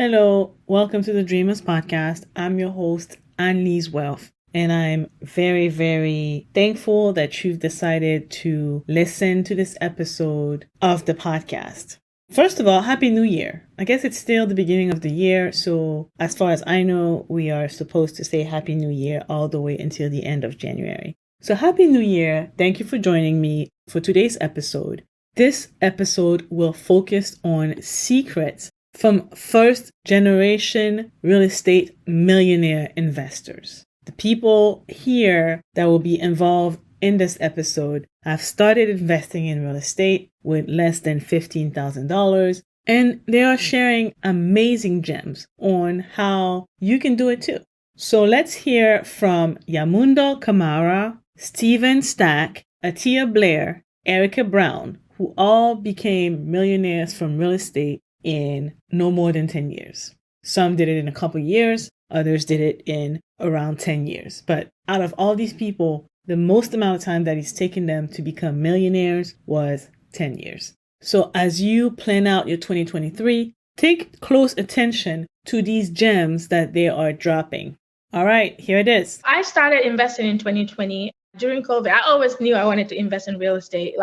Hello, welcome to the Dreamers Podcast. I'm your host, Anne-Lyse Wealth, and I'm very, very thankful that you've decided to listen to this episode of the podcast. First of all, Happy New Year. I guess it's still the beginning of the year, so as far as I know, we are supposed to say Happy New Year all the way until the end of January. So Happy New Year. Thank you for joining me for today's episode. This episode will focus on secrets from first-generation real estate millionaire investors. The people here that will be involved in this episode have started investing in real estate with less than $15,000, and they are sharing amazing gems on how you can do it too. So let's hear from Yamundow Camara, Stephen Stack, Attiya Blair, Erika Brown, who all became millionaires from real estate in no more than 10 years. Some did it in a couple years, others did it in around 10 years. But out of all these people, the most amount of time that it's taken them to become millionaires was 10 years. So as you plan out your 2023, take close attention to these gems that they are dropping. All right, here it is. I started investing in 2020 during COVID. I always knew I wanted to invest in real estate.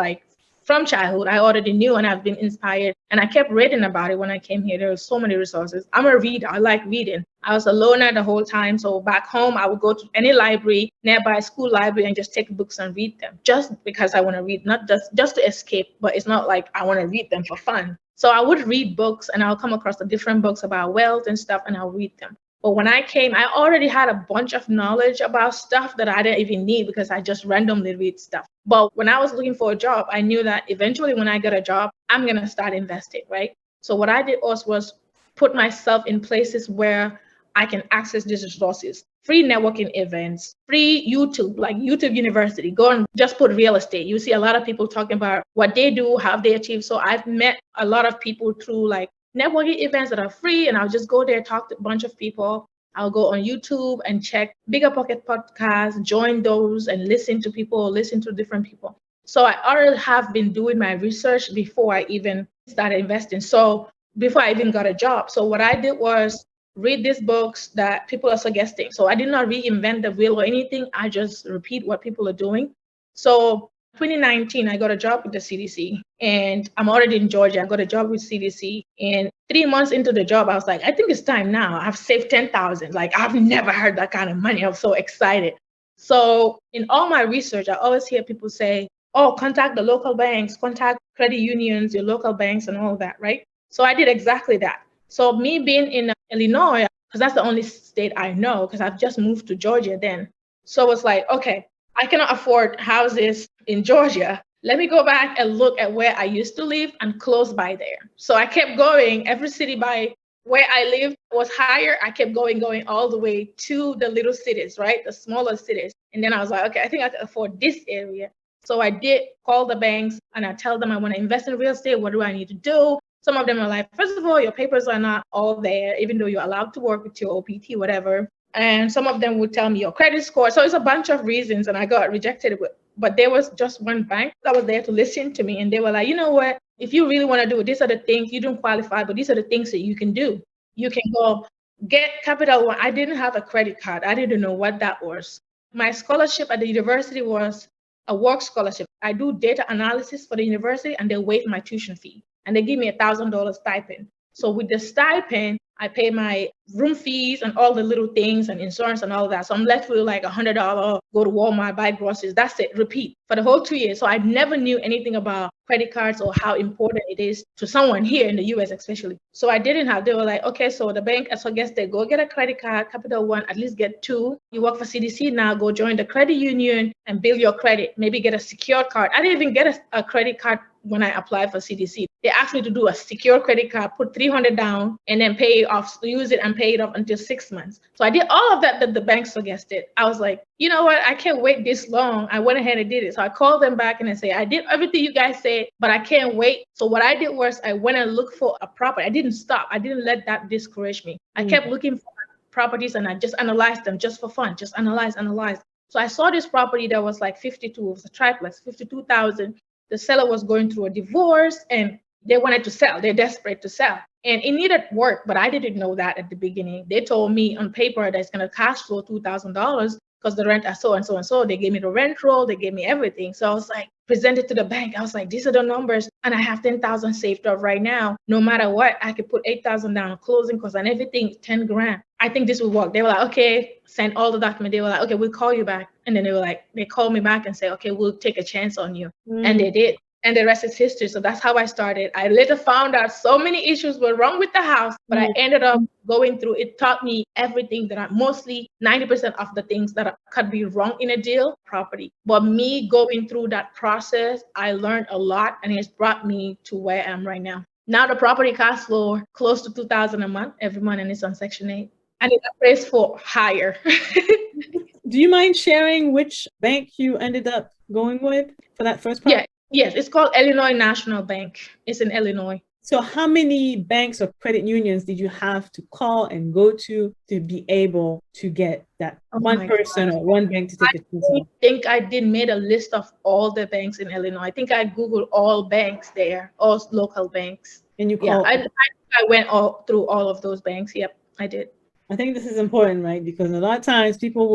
From childhood, I already knew and I've been inspired. And I kept reading about it when I came here. There were so many resources. I'm a reader. I like reading. I was a loner the whole time. So back home, I would go to any library, nearby school library, and just take books and read them just because I want to read, not just to escape, but it's not like I want to read them for fun. So I would read books and I'll come across the different books about wealth and stuff and I'll read them. But when I came, I already had a bunch of knowledge about stuff that I didn't even need because I just randomly read stuff. But when I was looking for a job, I knew that eventually when I get a job, I'm going to start investing, right? So what I did was put myself in places where I can access these resources, free networking events, free YouTube, like YouTube University. Go and just put real estate. You see a lot of people talking about what they do, how they achieve. So I've met a lot of people through like networking events that are free, and I'll just go there, talk to a bunch of people. I'll go on YouTube and check Bigger Pocket podcasts, join those and listen to people, listen to different people. So I already have been doing my research before I even started investing. So before I even got a job. So what I did was read these books that people are suggesting. So I did not reinvent the wheel or anything. I just repeat what people are doing. So 2019, I got a job with the CDC and I'm already in Georgia. I got a job with CDC and 3 months into the job, I was like, I think it's time now. I've saved 10,000. Like I've never heard that kind of money. I'm so excited. So in all my research, I always hear people say, oh, contact the local banks, contact credit unions, your local banks and all that, right? So I did exactly that. So me being in Illinois, because that's the only state I know, because I've just moved to Georgia then. So it's like, okay, I cannot afford houses in Georgia. Let me go back and look at where I used to live and close by there. So I kept going. Every city by where I lived was higher. I kept going all the way to the little cities, right? The smaller cities. And then I was like, okay, I think I can afford this area. So I did call the banks and I tell them I want to invest in real estate. What do I need to do? Some of them are like, first of all, your papers are not all there, even though you're allowed to work with your OPT, whatever. And some of them would tell me your credit score. So it's a bunch of reasons. And I got rejected. But there was just one bank that was there to listen to me. And they were like, you know what? If you really want to do it, these are the things you don't qualify, but these are the things that you can do. You can go get Capital One. I didn't have a credit card. I didn't know what that was. My scholarship at the university was a work scholarship. I do data analysis for the university and they waive my tuition fee and they give me $1,000 stipend. So with the stipend, I pay my room fees and all the little things and insurance and all that. So I'm left with like $100, go to Walmart, buy groceries. That's it, repeat for the whole 2 years. So I never knew anything about credit cards or how important it is to someone here in the US, especially. So I didn't have, they were like, okay, so the bank, so I guess they go get a credit card, Capital One, at least get 2. You work for CDC now, go join the credit union and build your credit, maybe get a secured card. I didn't even get a credit card when I applied for CDC. They asked me to do a secure credit card, put $300 down, and then pay it off, use it and pay it off until 6 months. So I did all of that the bank suggested. I was like, you know what? I can't wait this long. I went ahead and did it. So I called them back and I say, I did everything you guys said, but I can't wait. So what I did was I went and looked for a property. I didn't stop. I didn't let that discourage me. I kept looking for properties and I just analyzed them just for fun, just analyze. So I saw this property that was like 52, it was a triplex, 52,000. The seller was going through a divorce and they wanted to sell. They're desperate to sell. And it needed work, but I didn't know that at the beginning. They told me on paper that it's going to cash flow $2,000 because the rent are so and so and so. They gave me the rent roll, they gave me everything. So I was like, presented to the bank. I was like, these are the numbers, and I have 10,000 saved up right now. No matter what, I could put 8,000 down on closing costs and everything, 10 grand. I think this will work. They were like, okay, send all the documents. They were like, okay, we'll call you back. And then they called me back and say, okay, we'll take a chance on you. And they did. And the rest is history. So that's how I started. I later found out so many issues were wrong with the house, but I ended up going through. It taught me everything mostly 90% of the things that could be wrong in a deal, property. But me going through that process, I learned a lot, and it's brought me to where I am right now. Now the property cash flow close to 2,000 a month every month, and it's on Section 8. And it appraised for higher. Do you mind sharing which bank you ended up going with for that first property? Yeah. Yes, it's called Illinois National Bank. It's in Illinois. So how many banks or credit unions did you have to call and go to be able to get that one person or one bank to take it? I think I made a list of all the banks in Illinois. I think I Googled all banks there, all local banks. And you called? Yeah, I went through all of those banks. Yep, I did. I think this is important, right? Because a lot of times people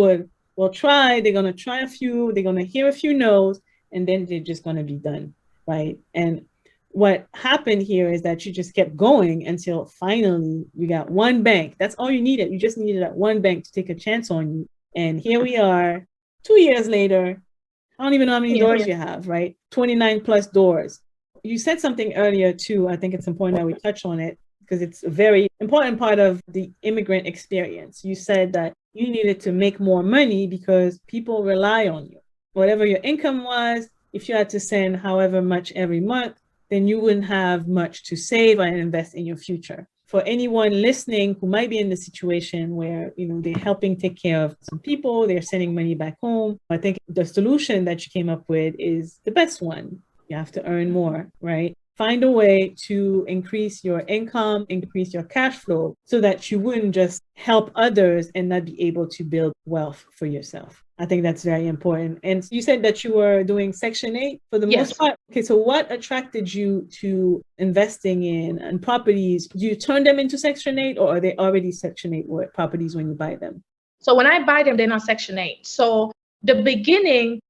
will try, they're going to try a few, they're going to hear a few no's, and then they're just going to be done, right? And what happened here is that you just kept going until finally you got one bank. That's all you needed. You just needed that one bank to take a chance on you. And here we are, 2 years later. I don't even know how many doors you have, right? 29 plus doors. You said something earlier too. I think it's important that we touch on it because it's a very important part of the immigrant experience. You said that you needed to make more money because people rely on you. Whatever your income was, if you had to send however much every month, then you wouldn't have much to save and invest in your future. For anyone listening who might be in the situation where, they're helping take care of some people, they're sending money back home, I think the solution that you came up with is the best one. You have to earn more, right? Find a way to increase your income, increase your cash flow so that you wouldn't just help others and not be able to build wealth for yourself. I think that's very important. And you said that you were doing Section 8 for the most part. Okay, so what attracted you to investing in properties? Do you turn them into Section 8 or are they already Section 8 properties when you buy them? So when I buy them, they're not Section 8. So the beginning,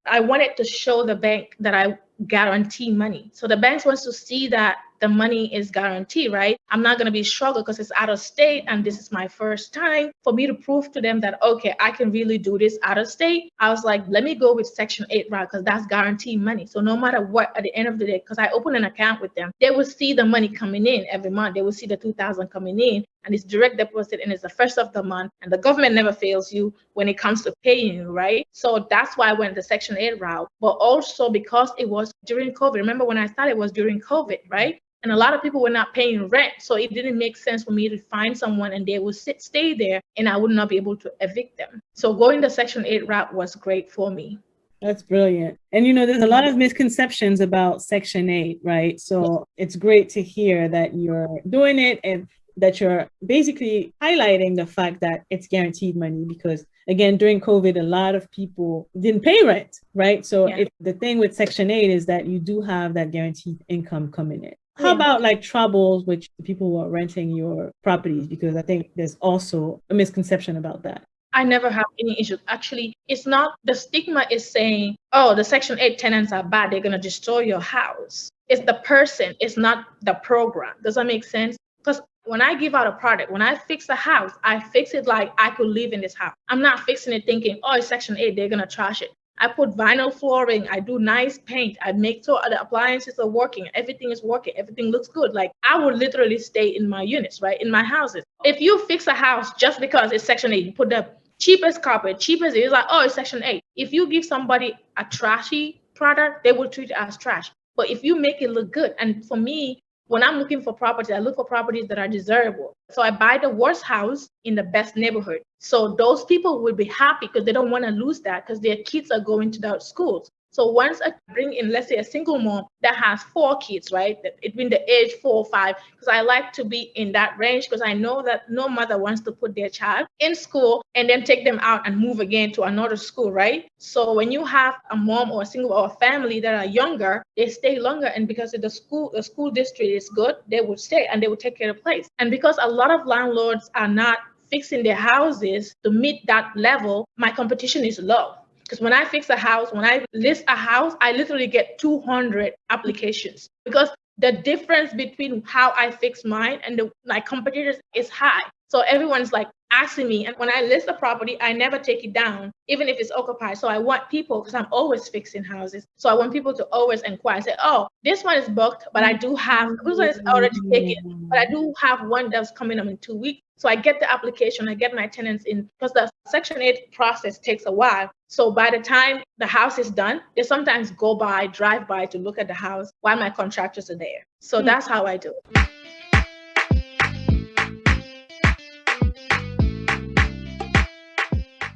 I wanted to show the bank that I guarantee money. So the banks wants to see that the money is guaranteed, right? I'm not going to be struggled because it's out of state and this is my first time. For me to prove to them that, okay, I can really do this out of state, I was like, let me go with Section 8 route because that's guaranteed money. So no matter what, at the end of the day, because I opened an account with them, they will see the money coming in every month. They will see the 2,000 coming in and it's direct deposit and it's the first of the month. And the government never fails you when it comes to paying you, right? So that's why I went the Section 8 route. But also because it was during COVID. Remember when I started, it was during COVID, right? And a lot of people were not paying rent. So it didn't make sense for me to find someone and they would stay there and I would not be able to evict them. So going the Section 8 route was great for me. That's brilliant. And there's a lot of misconceptions about Section 8, right? So it's great to hear that you're doing it and that you're basically highlighting the fact that it's guaranteed money because, again, during COVID, a lot of people didn't pay rent, right? So if the thing with Section 8 is that you do have that guaranteed income coming in. How about like troubles with the people who are renting your properties? Because I think there's also a misconception about that. I never have any issues. Actually, it's not, the stigma is saying, oh, the Section 8 tenants are bad. They're going to destroy your house. It's the person. It's not the program. Does that make sense? Because when I give out a product, when I fix a house, I fix it like I could live in this house. I'm not fixing it thinking, oh, it's Section 8. They're going to trash it. I put vinyl flooring. I do nice paint. I make sure the appliances are working. Everything is working. Everything looks good. Like I would literally stay in my units, right? In my houses. If you fix a house just because it's Section 8, you put the cheapest carpet, cheapest, it's like, oh, it's Section 8. If you give somebody a trashy product, they will treat it as trash. But if you make it look good, and for me, when I'm looking for properties, I look for properties that are desirable. So I buy the worst house in the best neighborhood. So those people will be happy because they don't want to lose that because their kids are going to those schools. So once I bring in, let's say, a single mom that has 4 kids, right, between the age 4 or 5, because I like to be in that range, because I know that no mother wants to put their child in school and then take them out and move again to another school, right? So when you have a mom or a single or a family that are younger, they stay longer, and because the school district is good, they would stay and they would take care of the place. And because a lot of landlords are not fixing their houses to meet that level, my competition is low. Because when I fix a house, when I list a house, I literally get 200 applications, because the difference between how I fix mine and my competitors is high. So everyone's like asking me. And when I list a property, I never take it down, even if it's occupied. So I want people, because I'm always fixing houses. So I want people to always inquire, say, oh, this one is booked, but I do have, this one is already taken, but I do have one that's coming up in 2 weeks. So I get the application, I get my tenants in, because the Section 8 process takes a while. So by the time the house is done, they sometimes drive by to look at the house while my contractors are there. So that's how I do it.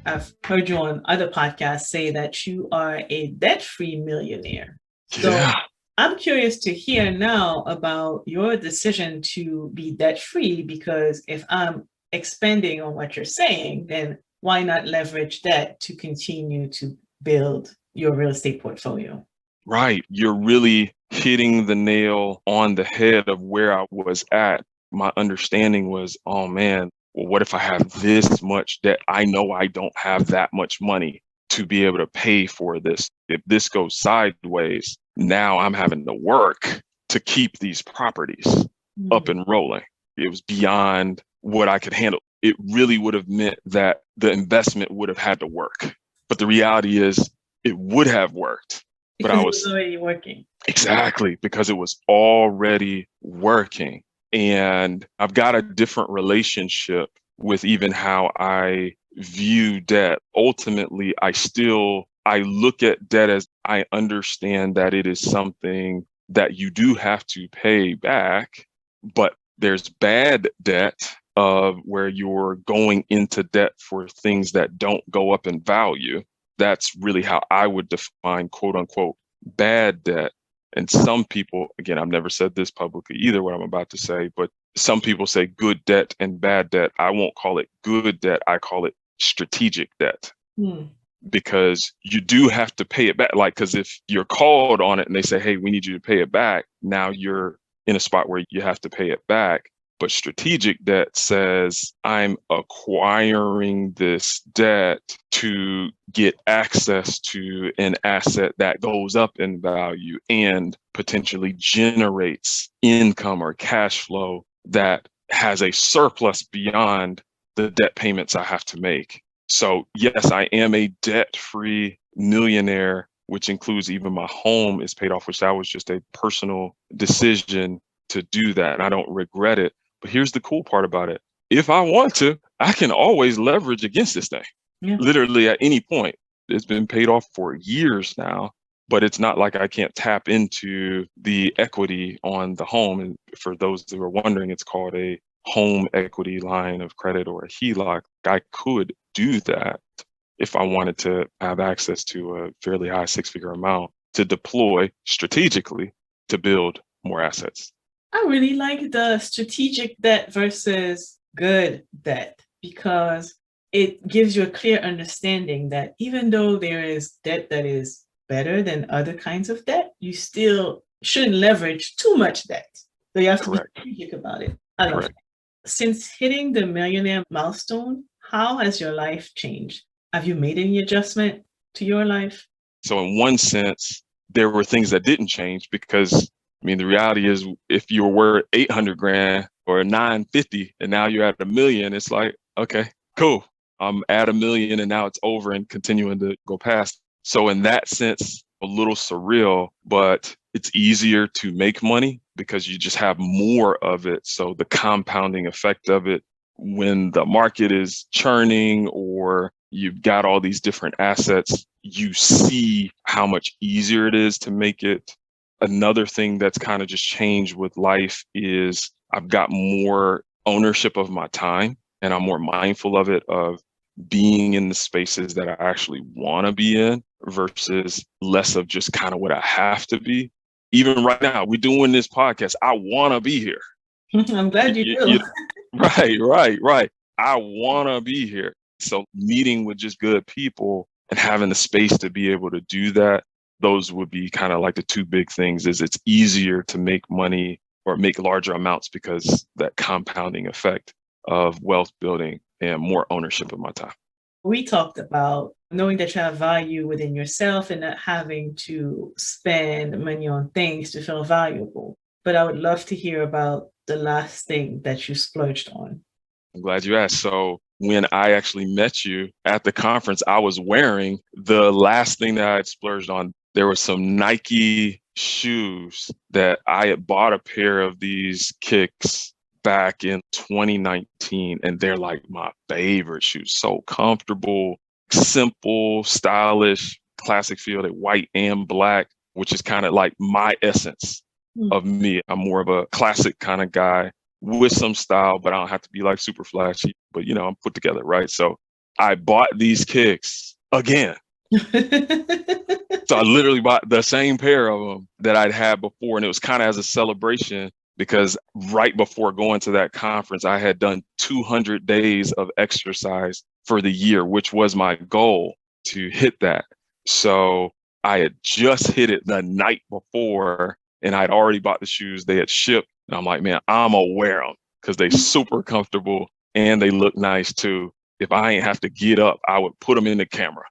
I've heard you on other podcasts say that you are a debt-free millionaire. So I'm curious to hear now about your decision to be debt-free, because if I'm expanding on what you're saying, then why not leverage debt to continue to build your real estate portfolio? Right. You're really hitting the nail on the head of where I was at. My understanding was, oh man, well, what if I have this much debt? I know I don't have that much money to be able to pay for this. If this goes sideways, now I'm having to work to keep these properties up and rolling. It was beyond what I could handle. It really would have meant that the investment would have had to work. But the reality is it would have worked. Because but it was already working. Exactly, because it was already working. And I've got a different relationship with even how I view debt. Ultimately, I look at debt as I understand that it is something that you do have to pay back, but there's bad debt of where you're going into debt for things that don't go up in value. That's really how I would define quote unquote bad debt. And some people, again, I've never said this publicly either, what I'm about to say, but some people say good debt and bad debt. I won't call it good debt. I call it strategic debt. Because you do have to pay it back. Like, because if you're called on it and they say, hey, we need you to pay it back, now you're in a spot where you have to pay it back. But strategic debt says I'm acquiring this debt to get access to an asset that goes up in value and potentially generates income or cash flow that has a surplus beyond the debt payments I have to make. So yes, I am a debt-free millionaire, which includes even my home is paid off, which that was just a personal decision to do that. And I don't regret it. But here's the cool part about it. If I want to, I can always leverage against this thing, literally at any point. It's been paid off for years now, but it's not like I can't tap into the equity on the home. And for those who are wondering, it's called a home equity line of credit or a HELOC. I could do that if I wanted to have access to a fairly high 6-figure amount to deploy strategically to build more assets. I really like the strategic debt versus good debt, because it gives you a clear understanding that even though there is debt that is better than other kinds of debt, you still shouldn't leverage too much debt. So you have to be strategic about it. I love it. Since hitting the millionaire milestone, how has your life changed? Have you made any adjustment to your life? So in one sense, there were things that didn't change because the reality is if you were worth 800 grand or 950 and now you're at $1 million, it's like, okay, cool. I'm at $1 million and now it's over and continuing to go past. So in that sense, a little surreal, but it's easier to make money because you just have more of it. So the compounding effect of it when the market is churning or you've got all these different assets, you see how much easier it is to make it. Another thing that's kind of just changed with life is I've got more ownership of my time and I'm more mindful of it, of being in the spaces that I actually want to be in versus less of just kind of what I have to be. Even right now, we're doing this podcast. I want to be here. I'm glad you do. Right. I want to be here. So meeting with just good people and having the space to be able to do that, those would be kind of like the two big things. Is it's easier to make money or make larger amounts because that compounding effect of wealth building and more ownership of my time. We talked about knowing that you have value within yourself and not having to spend money on things to feel valuable. But I would love to hear about the last thing that you splurged on. I'm glad you asked. So when I actually met you at the conference, I was wearing the last thing that I had splurged on. There were some Nike shoes that I had bought a pair of these kicks back in 2019, and they're like my favorite shoes. So comfortable, simple, stylish, classic feel. They're white and black, which is kind of like my essence of me. I'm more of a classic kind of guy with some style, but I don't have to be like super flashy, but I'm put together, right? So I bought these kicks again. So I literally bought the same pair of them that I'd had before. And it was kind of as a celebration because right before going to that conference, I had done 200 days of exercise for the year, which was my goal to hit that. So I had just hit it the night before and I'd already bought the shoes. They had shipped. And I'm like, man, I'm gonna wear them because they super comfortable and they look nice too. If I ain't have to get up, I would put them in the camera.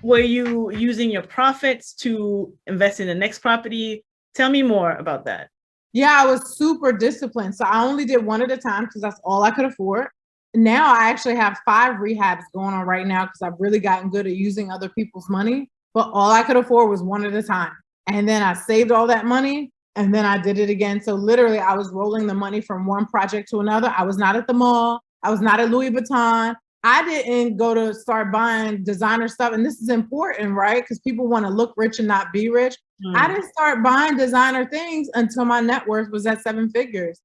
Were you using your profits to invest in the next property? Tell me more about that. Yeah, I was super disciplined. So I only did one at a time because that's all I could afford. Now I actually have 5 rehabs going on right now because I've really gotten good at using other people's money. But all I could afford was one at a time. And then I saved all that money and then I did it again. So literally I was rolling the money from one project to another. I was not at the mall. I was not at Louis Vuitton. I didn't go to start buying designer stuff. And this is important, right? Because people want to look rich and not be rich. I didn't start buying designer things until my net worth was at 7 figures.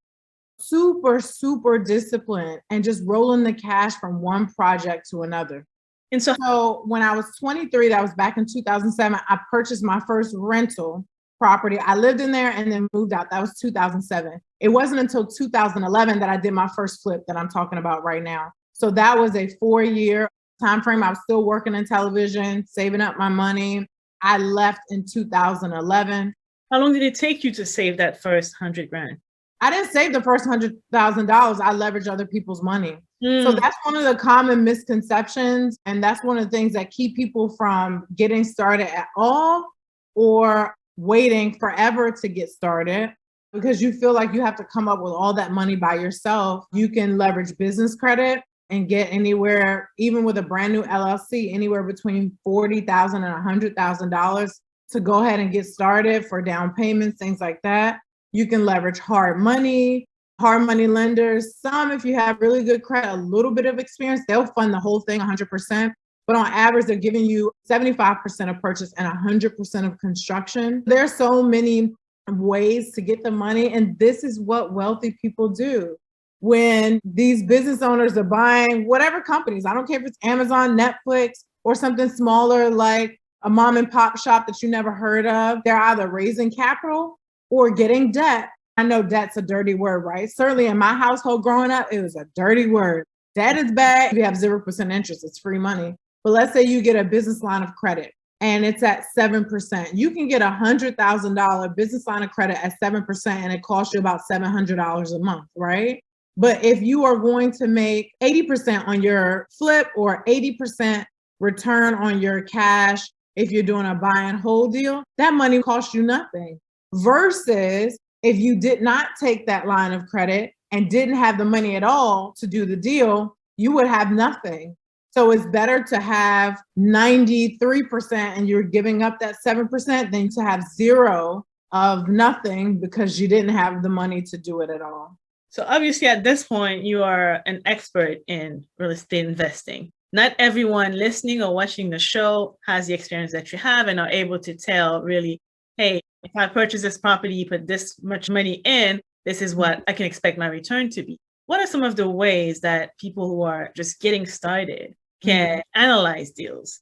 Super, super disciplined and just rolling the cash from one project to another. And so when I was 23, that was back in 2007, I purchased my first rental property. I lived in there and then moved out. That was 2007. It wasn't until 2011 that I did my first flip that I'm talking about right now. So that was a 4-year time frame. I was still working in television, saving up my money. I left in 2011. How long did it take you to save that first $100,000? I didn't save the first $100,000. I leveraged other people's money. So that's one of the common misconceptions. And that's one of the things that keep people from getting started at all or waiting forever to get started because you feel like you have to come up with all that money by yourself. You can leverage business credit and get anywhere, even with a brand new LLC, anywhere between $40,000 and $100,000 to go ahead and get started for down payments, things like that. You can leverage hard money lenders. Some, if you have really good credit, a little bit of experience, they'll fund the whole thing 100%. But on average, they're giving you 75% of purchase and 100% of construction. There are so many ways to get the money. And this is what wealthy people do. When these business owners are buying whatever companies, I don't care if it's Amazon, Netflix, or something smaller like a mom and pop shop that you never heard of, they're either raising capital or getting debt. I know debt's a dirty word, right? Certainly in my household growing up, it was a dirty word. Debt is bad. If you have 0% interest, it's free money. But let's say you get a business line of credit and it's at 7%. You can get a $100,000 business line of credit at 7% and it costs you about $700 a month, right? But if you are going to make 80% on your flip or 80% return on your cash, if you're doing a buy and hold deal, that money costs you nothing. Versus if you did not take that line of credit and didn't have the money at all to do the deal, you would have nothing. So it's better to have 93% and you're giving up that 7% than to have 0 of nothing because you didn't have the money to do it at all. So obviously at this point, you are an expert in real estate investing. Not everyone listening or watching the show has the experience that you have and are able to tell really, hey, if I purchase this property, put this much money in, this is what I can expect my return to be. what are some of the ways that people who are just getting started can analyze deals?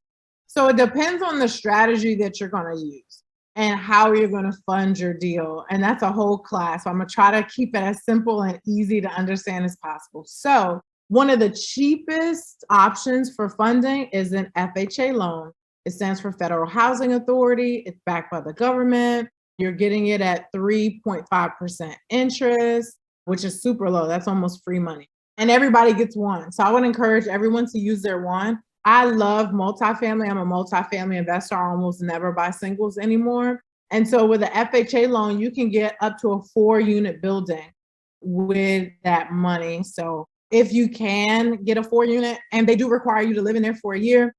So it depends on the strategy that you're going to use and how you're going to fund your deal. And that's a whole class. So I'm going to try to keep it as simple and easy to understand as possible. So one of the cheapest options for funding is an FHA loan. It stands for Federal Housing Authority. It's backed by the government. You're getting it at 3.5% interest, which is super low. That's almost free money. And everybody gets one. So I would encourage everyone to use their one. I love multifamily. I'm a multifamily investor. I almost never buy singles anymore. And so with an FHA loan, you can get up to a 4-unit building with that money. So if you can get a 4-unit, and they do require you to live in there for a year,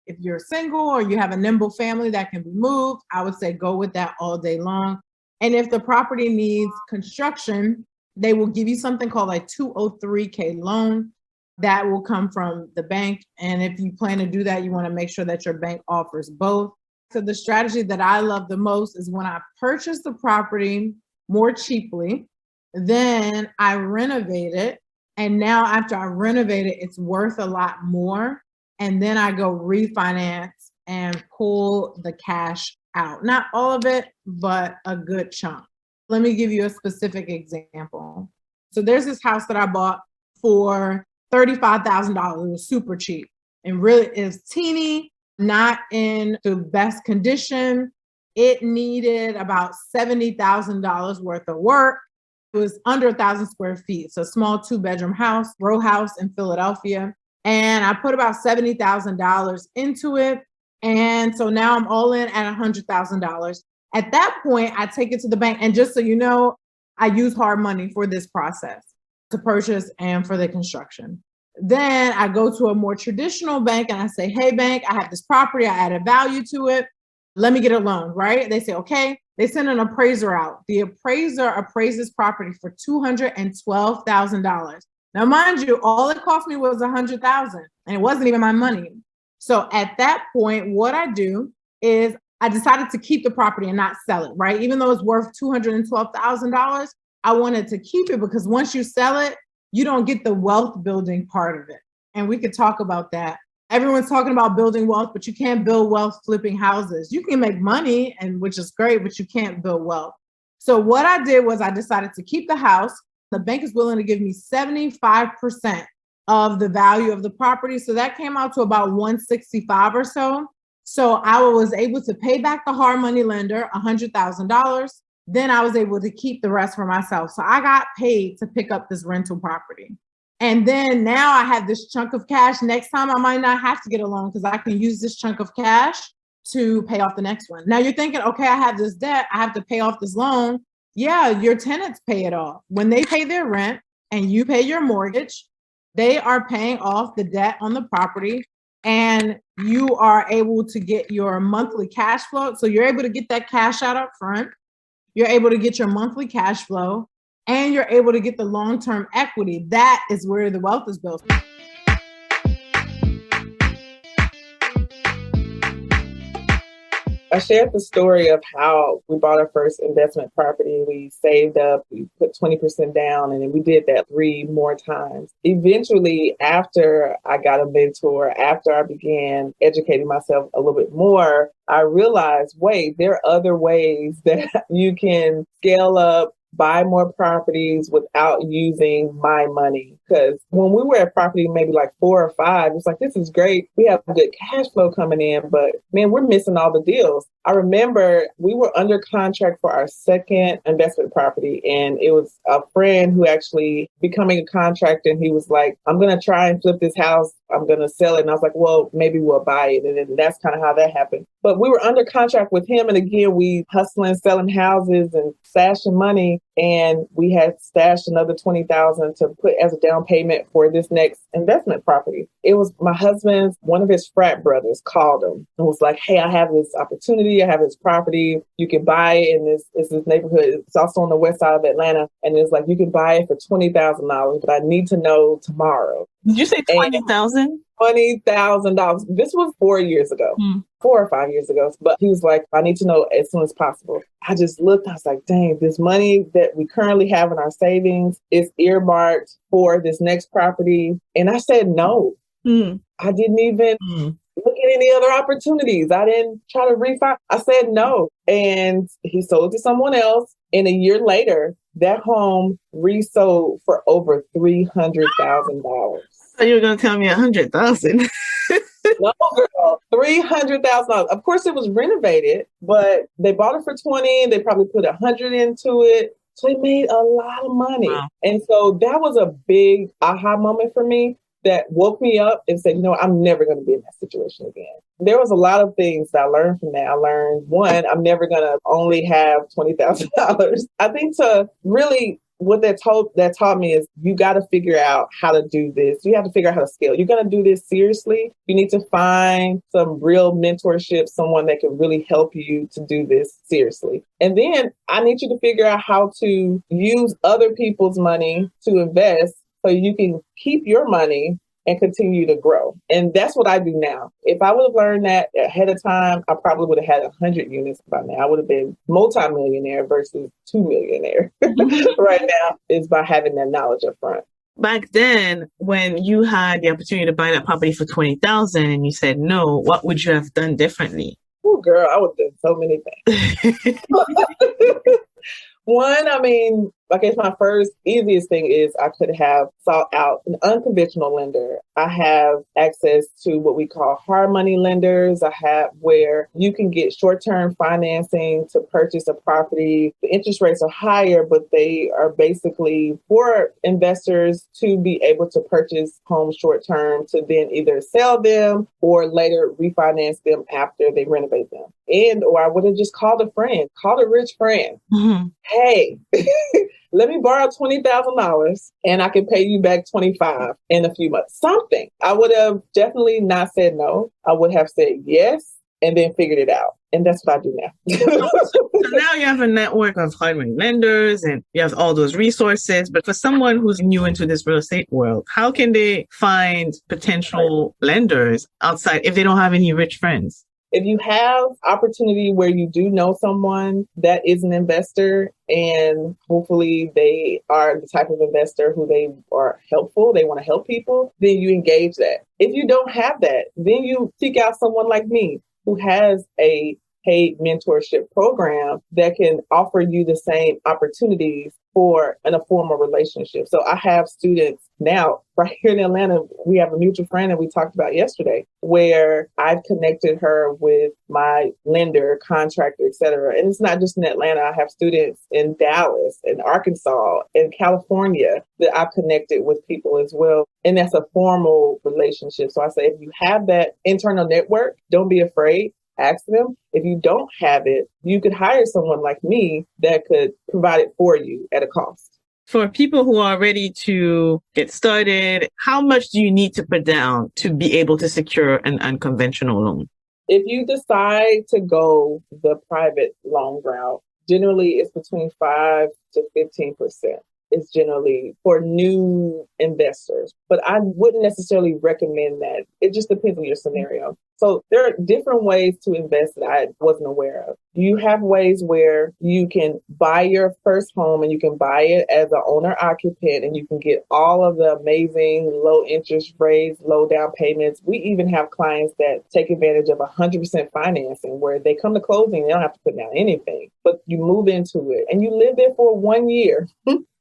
if you're single or you have a nimble family that can be moved, I would say go with that all day long. And if the property needs construction, they will give you something called a 203K loan that will come from the bank. And if you plan to do that, you want to make sure that your bank offers both. So the strategy that I love the most is when I purchase the property more cheaply, then I renovate it. And now after I renovate it, it's worth a lot more. And then I go refinance and pull the cash out. Not all of it, but a good chunk. Let me give you a specific example. So there's this house that I bought for $35,000. It was super cheap and really is teeny, not in the best condition. It needed about $70,000 worth of work. It was under 1,000 square feet. So a small 2-bedroom house, row house in Philadelphia. And I put about $70,000 into it. And so now I'm all in at $100,000. At that point, I take it to the bank. And just so you know, I use hard money for this process to purchase and for the construction. Then I go to a more traditional bank and I say, hey, bank, I have this property. I added value to it. Let me get a loan, right? They say, okay. They send an appraiser out. The appraiser appraises property for $212,000. Now, mind you, all it cost me was $100,000 and it wasn't even my money. So at that point, what I do is I decided to keep the property and not sell it, right? Even though it's worth $212,000, I wanted to keep it because once you sell it, you don't get the wealth building part of it. And we could talk about that. Everyone's talking about building wealth, but you can't build wealth flipping houses. You can make money, and which is great, but you can't build wealth. So what I did was I decided to keep the house. The bank is willing to give me 75% of the value of the property. So that came out to about $165 or so. So I was able to pay back the hard money lender $100,000. Then I was able to keep the rest for myself. So I got paid to pick up this rental property. And then now I have this chunk of cash. Next time I might not have to get a loan because I can use this chunk of cash to pay off the next one. Now you're thinking, okay, I have this debt. I have to pay off this loan. Yeah, your tenants pay it off. When they pay their rent and you pay your mortgage, they are paying off the debt on the property and you are able to get your monthly cash flow. So you're able to get that cash out up front. You're able to get your monthly cash flow and you're able to get the long-term equity. That is where the wealth is built. I shared the story of how we bought our first investment property. We saved up, we put 20% down, and then we did that 3 more times. Eventually, after I got a mentor, after I began educating myself a little bit more, I realized, wait, there are other ways that you can scale up, buy more properties without using my money. Because when we were at property, maybe like 4 or 5, it's like, this is great. We have good cash flow coming in, but man, we're missing all the deals. I remember we were under contract for our second investment property, and it was a friend who actually becoming a contractor, and he was like, I'm going to try and flip this house. I'm going to sell it. And I was like, well, maybe we'll buy it. And then that's kind of how that happened. But we were under contract with him. And again, we hustling, selling houses and stashing money. And we had stashed another $20,000 to put as a down payment for this next investment property. It was my husband's, one of his frat brothers called him and was like, hey, I have this opportunity. I have this property. You can buy it in this neighborhood. It's also on the west side of Atlanta. And it's like, you can buy it for $20,000, but I need to know tomorrow. Did you say 20,000? $20,000. This was 4 years ago, 4 or 5 years ago. But he was like, I need to know as soon as possible. I just looked, I was like, dang, this money that we currently have in our savings is earmarked for this next property. And I said, no, I didn't even look at any other opportunities. I didn't try to refi. I said no. And he sold to someone else. And a year later, that home resold for over $300,000. So you were going to tell me $100,000. No, girl, $300,000. Of course, it was renovated, but they bought it for 20. They probably put 100 into it. So they made a lot of money. Wow. And so that was a big aha moment for me that woke me up and said, you know, I'm never going to be in that situation again. There was a lot of things that I learned from that. I learned, one, I'm never going to only have $20,000. I think to really what that taught me is you got to figure out how to do this. You have to figure out how to scale. You're going to do this seriously. You need to find some real mentorship, someone that can really help you to do this seriously. And then I need you to figure out how to use other people's money to invest so you can keep your money and continue to grow. And that's what I do now. If I would have learned that ahead of time, I probably would have had 100 units by now. I would have been multi-millionaire versus 2 millionaire right now, is by having that knowledge up front. Back then, when you had the opportunity to buy that property for $20,000 and you said no, what would you have done differently? Oh, girl, I would have done so many things. One, I mean, I guess my first easiest thing is I could have sought out an unconventional lender. I have access to what we call hard money lenders. I have where you can get short-term financing to purchase a property. The interest rates are higher, but they are basically for investors to be able to purchase homes short-term to then either sell them or later refinance them after they renovate them. Or I would have just called a rich friend. Mm-hmm. Hey, let me borrow $20,000 and I can pay you back $25,000 in a few months. Something. I would have definitely not said no. I would have said yes and then figured it out. And that's what I do now. So now you have a network of hard money lenders and you have all those resources. But for someone who's new into this real estate world, how can they find potential lenders outside if they don't have any rich friends? If you have opportunity where you do know someone that is an investor and hopefully they are the type of investor who they are helpful, they want to help people, then you engage that. If you don't have that, then you seek out someone like me who has a paid mentorship program that can offer you the same opportunities for a formal relationship. So I have students now right here in Atlanta. We have a mutual friend that we talked about yesterday where I've connected her with my lender, contractor, et cetera. And it's not just in Atlanta. I have students in Dallas and Arkansas and California that I've connected with people as well. And that's a formal relationship. So I say, if you have that internal network, don't be afraid. Ask them. If you don't have it, you could hire someone like me that could provide it for you at a cost. For people who are ready to get started, how much do you need to put down to be able to secure an unconventional loan? If you decide to go the private loan route, generally it's between 5 to 15%. It's generally for new investors, but I wouldn't necessarily recommend that. It just depends on your scenario. So there are different ways to invest that I wasn't aware of. You have ways where you can buy your first home and you can buy it as an owner occupant and you can get all of the amazing low interest rates, low down payments. We even have clients that take advantage of 100% financing where they come to closing, they don't have to put down anything, but you move into it and you live there for 1 year.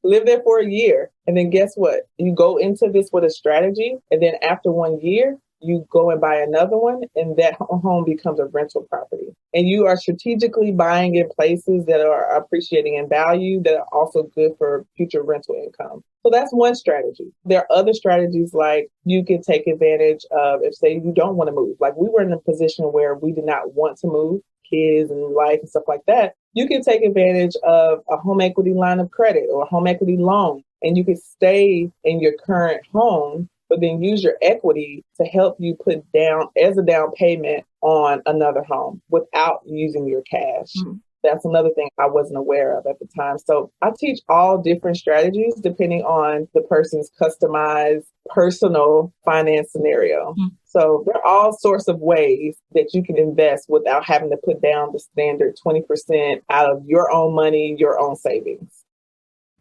Live there for a year. And then guess what? You go into this with a strategy. And then after 1 year, you go and buy another one. And that home becomes a rental property. And you are strategically buying in places that are appreciating in value that are also good for future rental income. So that's one strategy. There are other strategies like you can take advantage of if, say, you don't want to move. Like we were in a position where we did not want to move, kids and life and stuff like that. You can take advantage of a home equity line of credit or a home equity loan, and you can stay in your current home, but then use your equity to help you put down as a down payment on another home without using your cash. Mm-hmm. That's another thing I wasn't aware of at the time. So I teach all different strategies depending on the person's customized personal finance scenario. Mm-hmm. So there are all sorts of ways that you can invest without having to put down the standard 20% out of your own money, your own savings.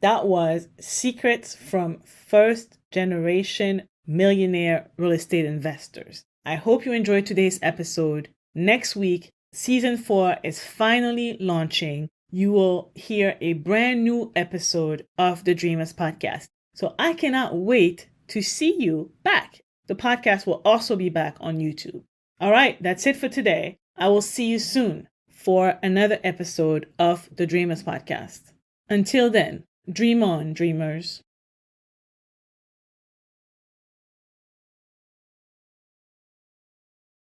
That was Secrets from First Generation Millionaire Real Estate Investors. I hope you enjoyed today's episode. Next week, Season 4 is finally launching. You will hear a brand new episode of the Dreamers Podcast. So I cannot wait to see you back. The podcast will also be back on YouTube. All right, that's it for today. I will see you soon for another episode of the Dreamers Podcast. Until then, dream on, dreamers.